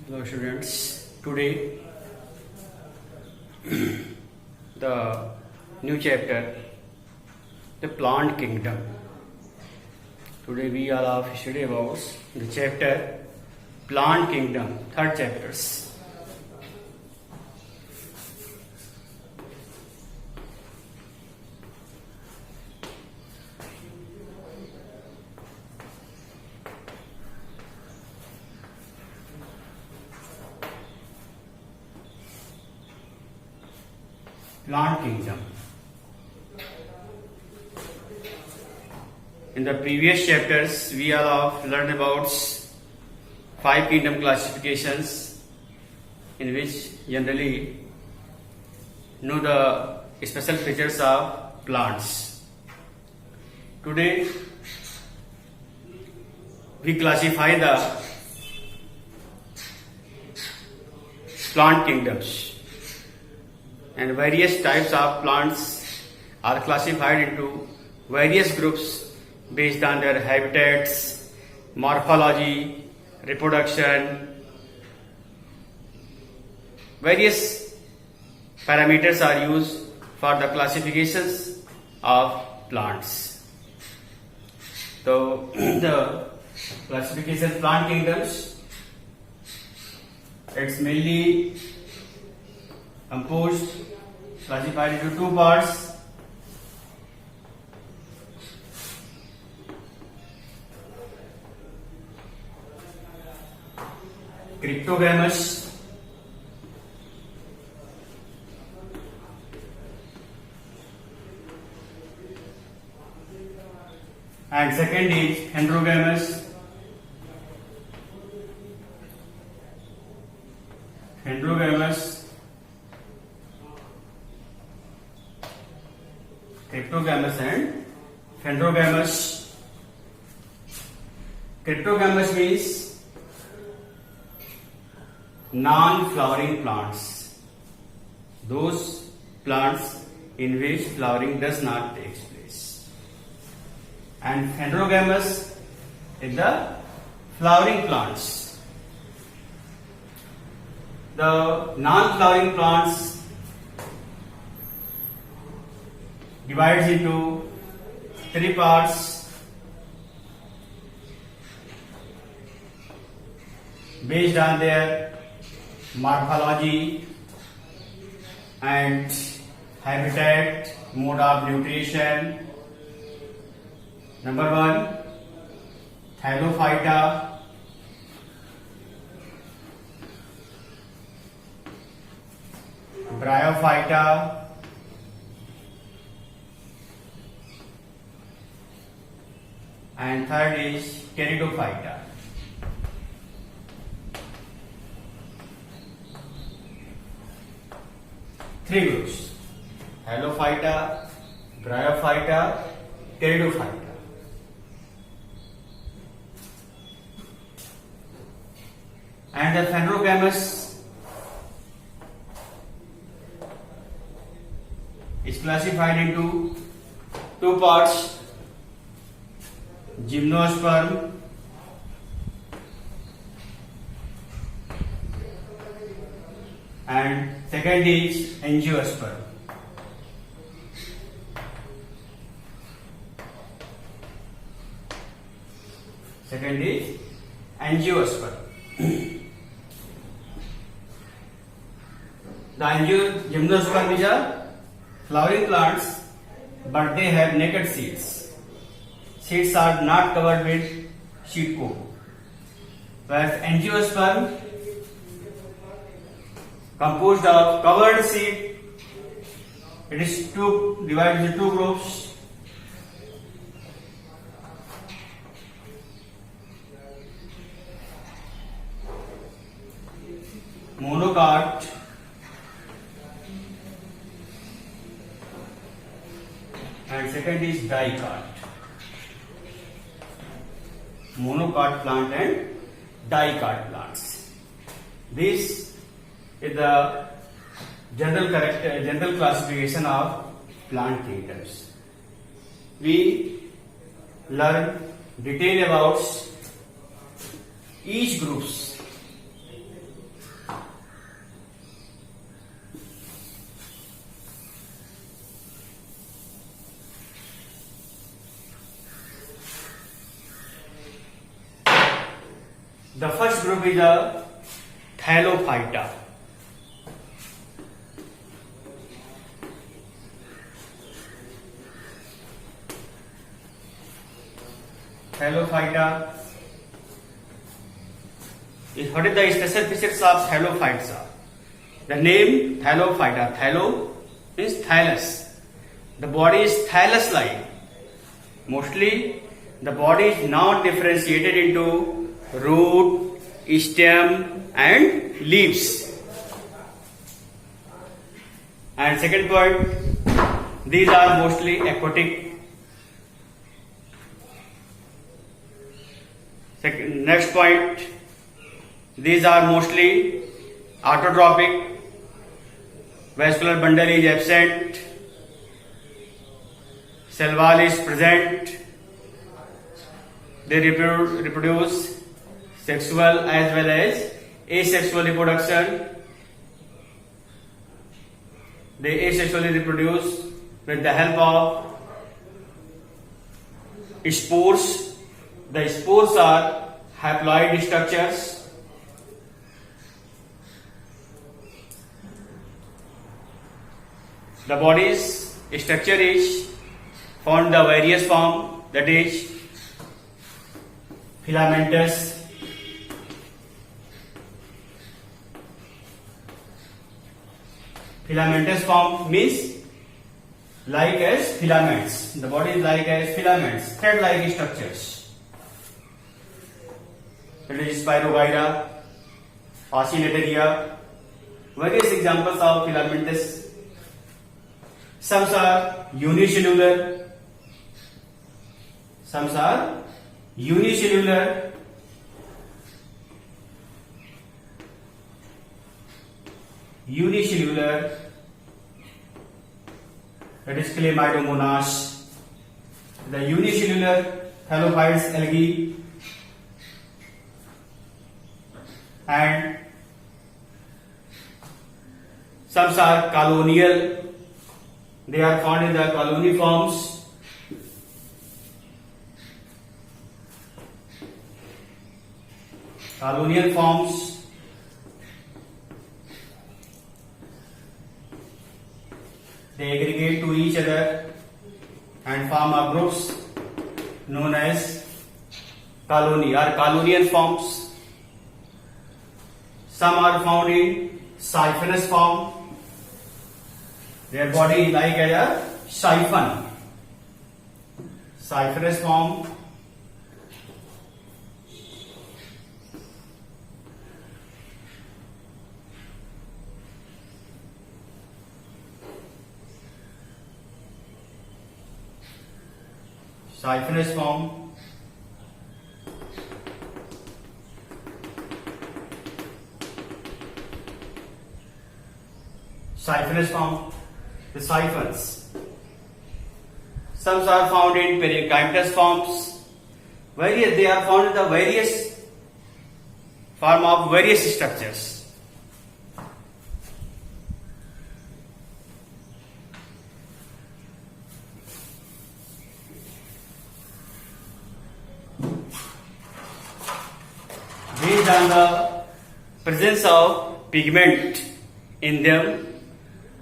Hello students, today the new chapter, the plant kingdom. Today we all have study about the chapter plant kingdom, third chapters. Plant kingdom. In the previous chapters, we all have learned about 5 kingdom classifications, in which generally know the special features of plants. Today, we classify the plant kingdoms. And various types of plants are classified into various groups based on their habitats, morphology, reproduction. Various parameters are used for the classifications of plants. So the classification of plant kingdoms, it's mainly composed, classified into 2 parts. Cryptogamous and second is Heterogamous. Cryptogamous and Heterogamous. Cryptogamous means non-flowering plants, those plants in which flowering does not take place, and Heterogamous is the flowering plants. The non-flowering plants divides into 3 parts based on their morphology and habitat, mode of nutrition. Number 1, Thallophyta. Bryophyta, and third is Pteridophyta. Three groups: Thallophyta, Bryophyta, Pteridophyta. And the Phanerogamous is classified into 2 parts: Gymnosperm and second is Angiosperm. Second is Angiosperm. The Gymnosperm is a flowering plants, but they have naked seeds. Seeds are not covered with seed coat. Whereas Angiosperm composed of covered seed, it is divided into 2 groups. Monocot and second is dicot. Monocot plant and dicot plants. This is the general classification of plant kingdoms. We learn detail about each groups The first group is a Thallophyta. Thallophyta. What is the special features of Thallophyta? The name Thallophyta. Thallo means thallus. The body is thallus-like. Mostly, the body is not differentiated into root, stem, and leaves. And second point, these are mostly aquatic. Next point, these are mostly autotrophic. Vascular bundle is absent. Cell wall is present. They reproduce sexual as well as asexual reproduction. They asexually reproduce with the help of spores. The spores are haploid structures. The body's structure is found in the various form, that is filamentous, filamentous form means like as filaments. The body is like as filaments, thread-like structures. That is Spirogyra, Oscillatoria. Various examples of filamentous. Some are unicellular. Some are unicellular. Unicellular. That is Chlamydomonas. The unicellular thallophytes algae. And some are colonial. They are found in the coloniforms. Colonial forms. They aggregate to each other and form a groups known as colony or colonial forms. Some are found in siphonous form. Their body is like a siphon. Siphonous form. Siphonous form. Siphonous form. The siphons. Some are found in perichaetous forms. They are found in the various form of various structures. Based on the presence of pigment in them,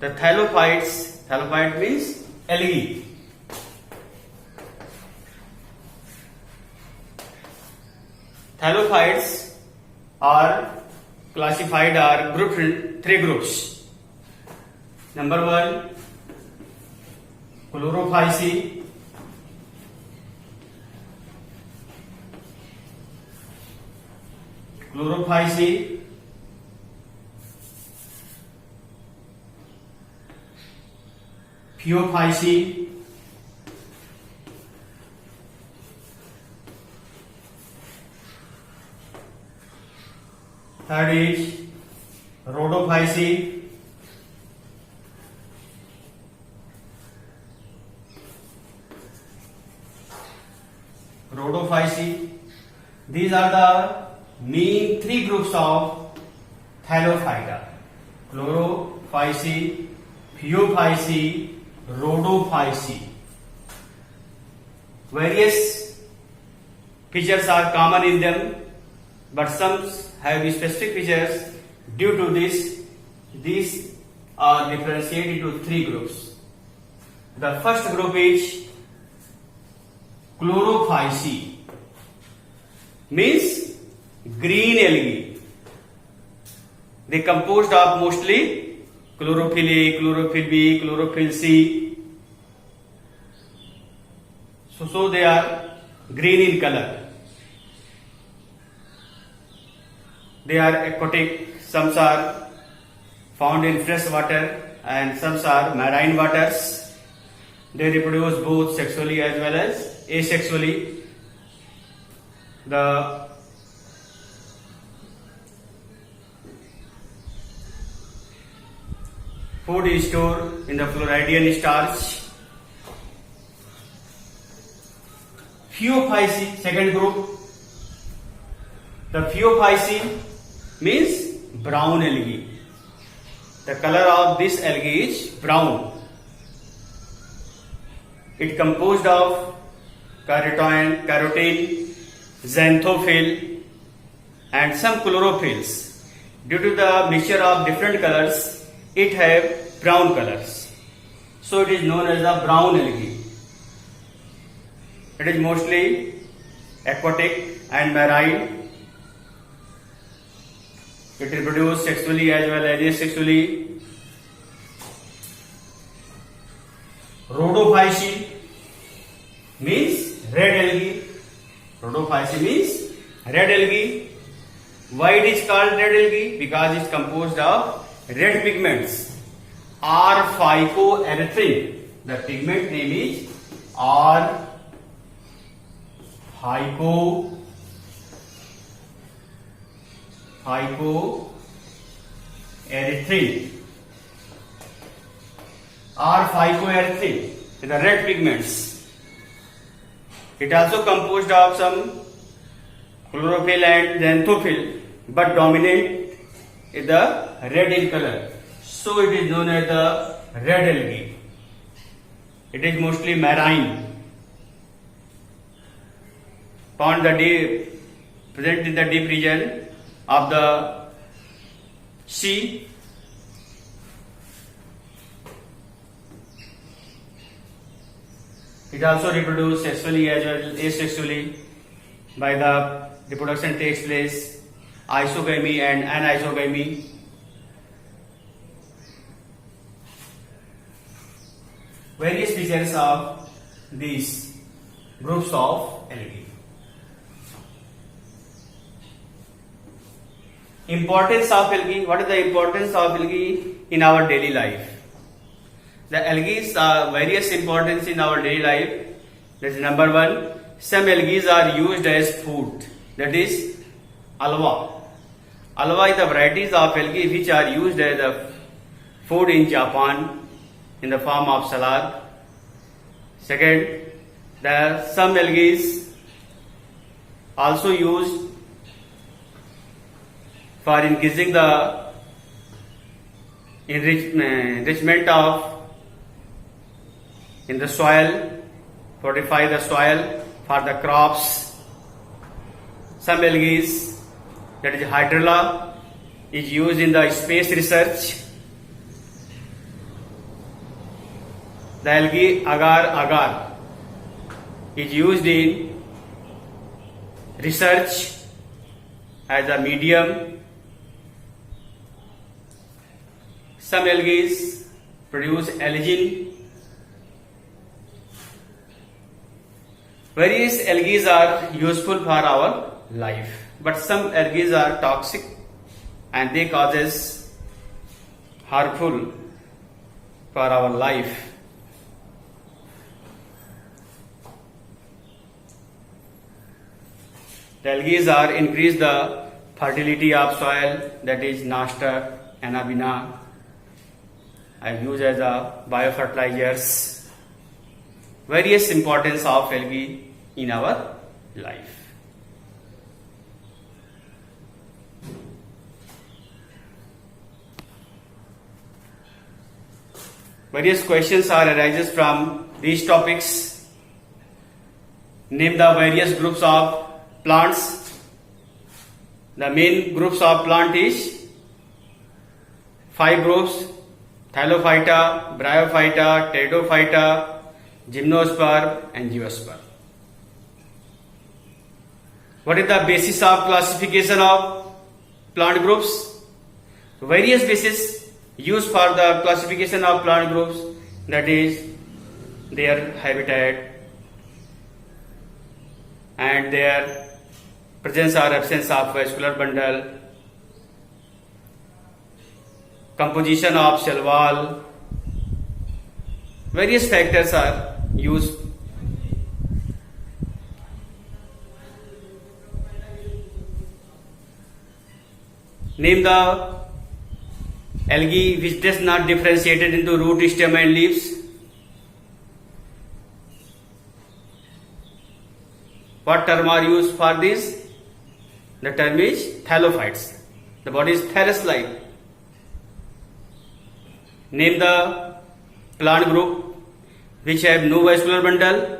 the thallophyte means algae. Thallophytes are classified or grouped in 3 groups. Number 1, Chlorophyceae. Chlorophyceae. Phaeophyceae. Third is Rhodophyceae. Rhodophyceae. These are the main 3 groups of Thallophyta: Chlorophyceae, Phaeophyceae, Rhodophyceae. Various features are common in them. but some have specific features. Due to this, these are differentiated into three groups. The first group is chlorophyceae, means green algae. They composed of mostly chlorophyll A, chlorophyll B, chlorophyll C. So they are green in color. They are aquatic. Some are found in fresh water and some are marine waters. They reproduce both sexually as well as asexually. The food is stored in the Floridian starch. Phaeophyceae, second group. The Phaeophyceae means brown algae. The color of this algae is brown. It composed of carotene, xanthophyll and some chlorophylls. Due to the mixture of different colors, it have brown colors. So it is known as the brown algae. It is mostly aquatic and marine. It reproduces sexually as well as asexually. Rhodophyceae means red algae. Rhodophyceae means red algae. Why it is called red algae? Because it is composed of red pigments. R-phycoerythrin. The pigment name is R-phycoerythrin. R-phycoerythrin is the red pigments. It also composed of some chlorophyll and xanthophyll, but dominant is the red in color. So it is known as the red algae. It is mostly marine. Found the deep, present in the deep region of the sea. It also reproduces sexually as well as asexually. By the reproduction takes place isogamy and anisogamy. Various features of these groups of algae. Importance of algae. What is the importance of algae in our daily life? The algae are various importance in our daily life. That is number one. Some algae are used as food. That is alwa. Alwa is the varieties of algae which are used as a food in Japan in the form of salad. Second, there are some algae also used for increasing the enrichment of in the soil, fortify the soil for the crops. Some algae, that is hydrilla, is used in the space research. The algae agar is used in research as a medium. Some algae produce algin. Various algae are useful for our life, but some algae are toxic and they causes harmful for our life. The algae are increase the fertility of soil, that is Nasta, Anabina, and used as a biofertilizers. Various importance of algae in our life. Various questions are arises from these topics. Name the various groups of plants. The main groups of plant is 5 groups: Thallophyta, Bryophyta, Pteridophyta, Gymnosperm and Geosperm. What is the basis of classification of plant groups? Various bases used for the classification of plant groups, that is their habitat and their presence or absence of vascular bundle, composition of cell wall. Various factors are used. Name the algae which does not differentiated into root, stem and leaves. What term are used for this? The term is thallophytes. The body is thallus-like. Name the plant group which have no vascular bundle.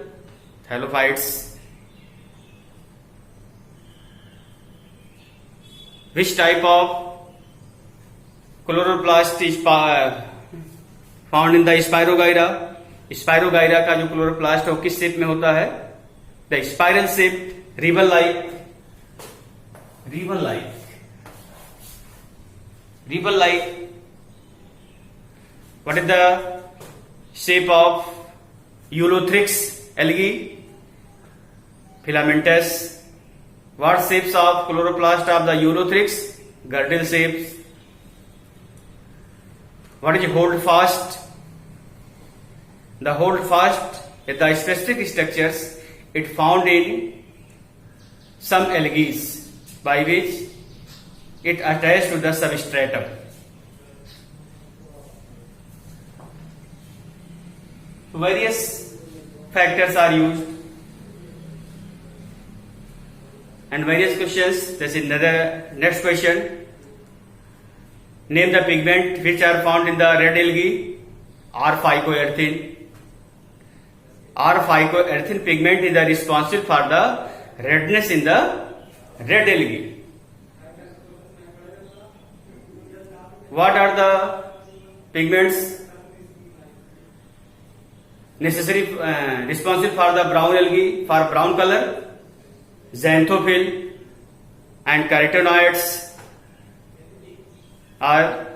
Thallophytes. Which type of chloroplast is found in the Spirogyra? Spirogyra का जो chloroplast है वो किस shape में होता है? The spiral shape, rebel-like. What is the shape of Ulothrix algae? Filamentous. What shapes of chloroplast of the Ulothrix? Girdle shapes. What is holdfast? The holdfast is the specific structures it found in some algae by which it attached to the substratum. Various factors are used and various questions. This is another next question. Name the pigment which are found in the red algae. R-phycoerythrin. R-phycoerythrin pigment is the responsible for the redness in the red algae. What are the pigments necessary responsible for the brown algae, for brown color? Xanthophyll and carotenoids are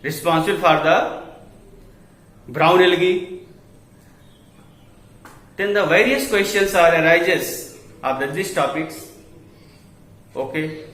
responsible for the brown algae. Then the various questions are arises of these topics. Okay.